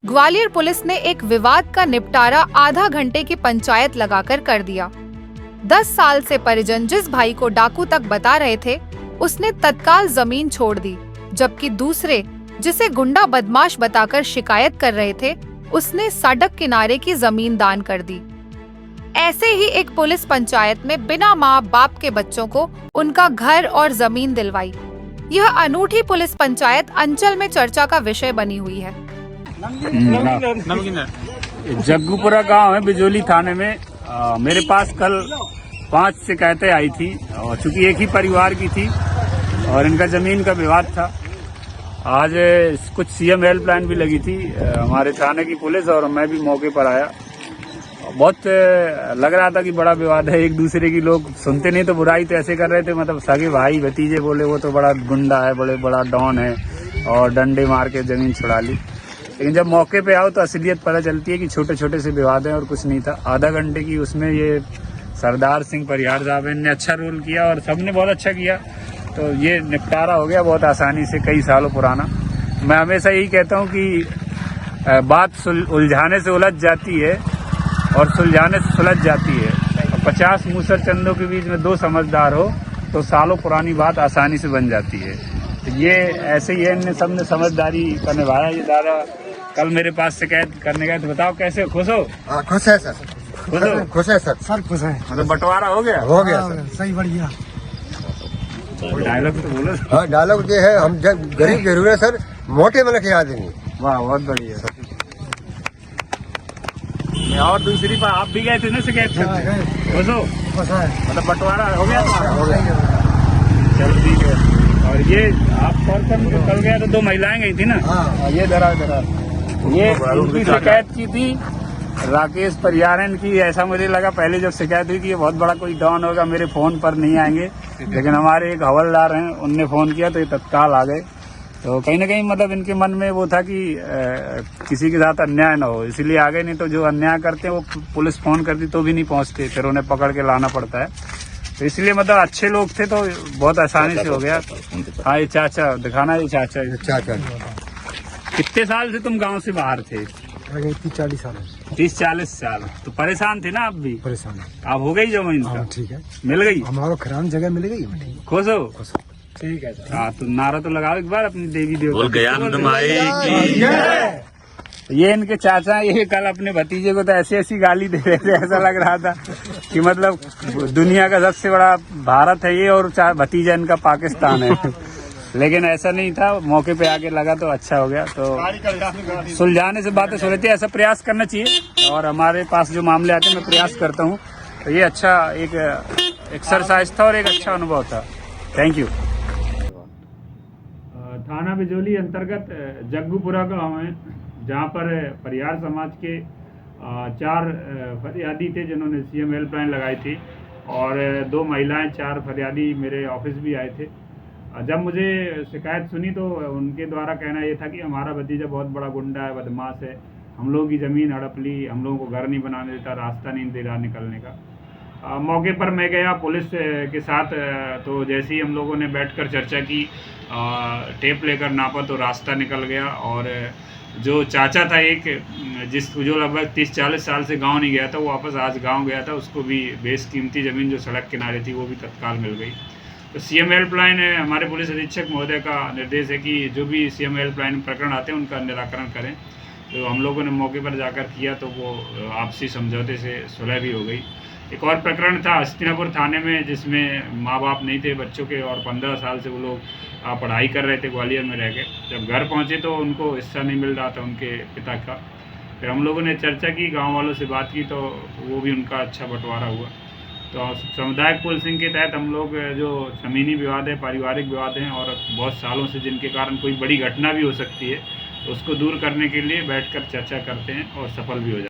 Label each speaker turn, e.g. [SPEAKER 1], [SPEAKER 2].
[SPEAKER 1] Gwalior police ने एक विवाद का निपटारा आधा घंटे की पंचायत लगाकर कर दिया। 10 साल से परिजन जिस भाई को डाकू तक बता रहे थे, उसने तत्काल जमीन छोड़ दी, जबकि दूसरे, जिसे गुंडा बदमाश बताकर शिकायत कर रहे थे, उसने सड़क किनारे की जमीन दान कर दी। ऐसे ही एक पुलिस पंचायत में बिना माँ बाप के बच्चों को उनका घर और जमीन दिलवाई। यह अनूठी पुलिस पंचायत अंचल में चर्चा का विषय बनी हुई है।
[SPEAKER 2] जग्गूपुरा गांव है, बिजोली थाने में। मेरे पास कल 5 शिकायतें आई थी और चूंकि एक ही परिवार की थी और इनका जमीन का विवाद था। आज कुछ सीएम हेल्पलाइन भी लगी थी, हमारे थाने की पुलिस, और मैं भी मौके पर आया। बहुत लग रहा था कि बड़ा विवाद है, एक दूसरे की लोग सुनते नहीं तो बुराई तो ऐसे कर रहे थे, मतलब सगे भाई भतीजे बोले वो तो बड़ा गुंडा है, बड़ा डॉन है और डंडे मार के जमीन छुड़ा ली। लेकिन जब मौके पे आओ तो असलियत पता चलती है कि छोटे छोटे से विवाद हैं और कुछ नहीं था। आधा घंटे की उसमें ये सरदार सिंह परिहार साहब ने अच्छा रोल किया और सबने बहुत अच्छा किया, तो ये निपटारा हो गया बहुत आसानी से, कई सालों पुराना। मैं हमेशा यही कहता हूँ कि बात उलझाने से उलझ जाती है और सुलझाने से सुलझ जाती है। 50 मूसर चंदों के बीच में 2 समझदार हो तो सालों पुरानी बात आसानी से बन जाती है। तो ये ऐसे ही है, इनने सबने समझदारी का निभाया। ये दादा कल मेरे पास शिकायत करने गए, तो बताओ कैसे, खुश हो?
[SPEAKER 3] खुश है सर,
[SPEAKER 2] खुश हो?
[SPEAKER 3] खुश है सर,
[SPEAKER 4] सर खुश है।
[SPEAKER 2] मतलब बंटवारा हो गया?
[SPEAKER 3] हो गया सर।
[SPEAKER 4] सही, बढ़िया।
[SPEAKER 2] डायलॉग तो बोलो।
[SPEAKER 3] हाँ, डायलॉग ये है, हम जब गरीब जरूर है सर, मोटे में खिला देंगे।
[SPEAKER 2] वाह, बहुत बढ़िया। और दूसरी बात, आप भी गए थे ना शिकायत करते? खुश हो?
[SPEAKER 4] खुश है।
[SPEAKER 2] मतलब बंटवारा हो गया तुम्हारा?
[SPEAKER 3] हो गया।
[SPEAKER 2] चलो ठीक है। और ये आप पर्सन जो कल गया तो 2 महिलाएं गई थी ना?
[SPEAKER 3] हाँ।
[SPEAKER 2] ये धरा ये इनकी शिकायत की थी, राकेश परिहारन की। ऐसा मुझे लगा पहले जब शिकायत हुई कि ये बहुत बड़ा कोई डॉन होगा, मेरे फोन पर नहीं आएंगे, लेकिन हमारे एक हवलदार हैं, उनने फोन किया तो ये तत्काल आ गए। तो कहीं ना कहीं मतलब इनके मन में वो था कि किसी के साथ अन्याय ना हो, इसलिए आ गए। नहीं तो जो अन्याय करते हैं वो पुलिस फोन करती तो भी नहीं पहुंचते, फिर उन्हें पकड़ के लाना पड़ता है। तो इसलिए मतलब अच्छे लोग थे तो बहुत आसानी से हो गया। हाँ, ये चाचा दिखाना, ये चाचा।
[SPEAKER 3] चाचा
[SPEAKER 2] कितने साल से तुम गांव से बाहर थे?
[SPEAKER 4] 30-40 साल।
[SPEAKER 2] 30-40 साल। तो परेशान थे ना आप भी?
[SPEAKER 4] परेशान है।
[SPEAKER 2] आप हो गई जमीन का?
[SPEAKER 4] ठीक है,
[SPEAKER 2] मिल गई?
[SPEAKER 4] हमारो खरान जगह मिल गई।
[SPEAKER 2] खुश हो? ठीक है सर। हाँ, तो नारा तो लगाओ एक बार अपनी देवी देवता। ये इनके चाचा, ये कल अपने भतीजे को तो ऐसी गाली दे रहे थे, ऐसा लग रहा था कि मतलब दुनिया का सबसे बड़ा भारत है ये और भतीजा इनका पाकिस्तान है। लेकिन ऐसा नहीं था, मौके पे आके लगा तो अच्छा हो गया। तो सुलझाने से बातें सुलझती है, ऐसा प्रयास करना चाहिए। और हमारे पास जो मामले आते हैं मैं प्रयास करता हूँ, तो ये अच्छा एक एक्सरसाइज था और एक अच्छा अनुभव था। Thank you. थाना बिजोली अंतर्गत जग्गूपुरा गाँव है, जहाँ पर परिहार समाज के 4 फरियादी थे जिन्होंने सीएम हेल्पलाइन लगाई थी, और 2 महिलाएं, 4 फरियादी मेरे ऑफिस भी आए थे। जब मुझे शिकायत सुनी तो उनके द्वारा कहना ये था कि हमारा भतीजा बहुत बड़ा गुंडा है, बदमाश है, हम लोगों की ज़मीन हड़प ली, हम लोगों को घर नहीं बनाने देता, रास्ता नहीं दे रहा निकलने का। मौके पर मैं गया पुलिस के साथ, तो जैसे ही हम लोगों ने बैठकर चर्चा की, टेप लेकर नापा तो रास्ता निकल गया। और जो चाचा था एक, जो लगभग 30-40 साल से गांव नहीं गया था, वो वापस आज गांव गया था, उसको भी बेशकीमती ज़मीन जो सड़क किनारे थी वो भी तत्काल मिल गई। तो सीएम हेल्पलाइन हमारे पुलिस अधीक्षक महोदय का निर्देश है कि जो भी सीएम हेल्पलाइन प्रकरण आते हैं उनका निराकरण करें। तो हम लोगों ने मौके पर जाकर किया तो वो आपसी समझौते से सुलह भी हो गई। एक और प्रकरण था हस्तिनापुर थाने में, जिसमें माँ बाप नहीं थे बच्चों के और 15 साल से वो लोग पढ़ाई कर रहे थे ग्वालियर में रह के। जब घर पहुँचे तो उनको हिस्सा नहीं मिल रहा था उनके पिता का। फिर हम लोगों ने चर्चा की, गांव वालों से बात की, तो वो भी उनका अच्छा बंटवारा हुआ। तो सामुदायिक पुलिसिंग के तहत हम लोग जो ज़मीनी विवाद है, पारिवारिक विवाद हैं और बहुत सालों से जिनके कारण कोई बड़ी घटना भी हो सकती है, तो उसको दूर करने के लिए बैठकर चर्चा करते हैं और सफल भी हो जाते हैं।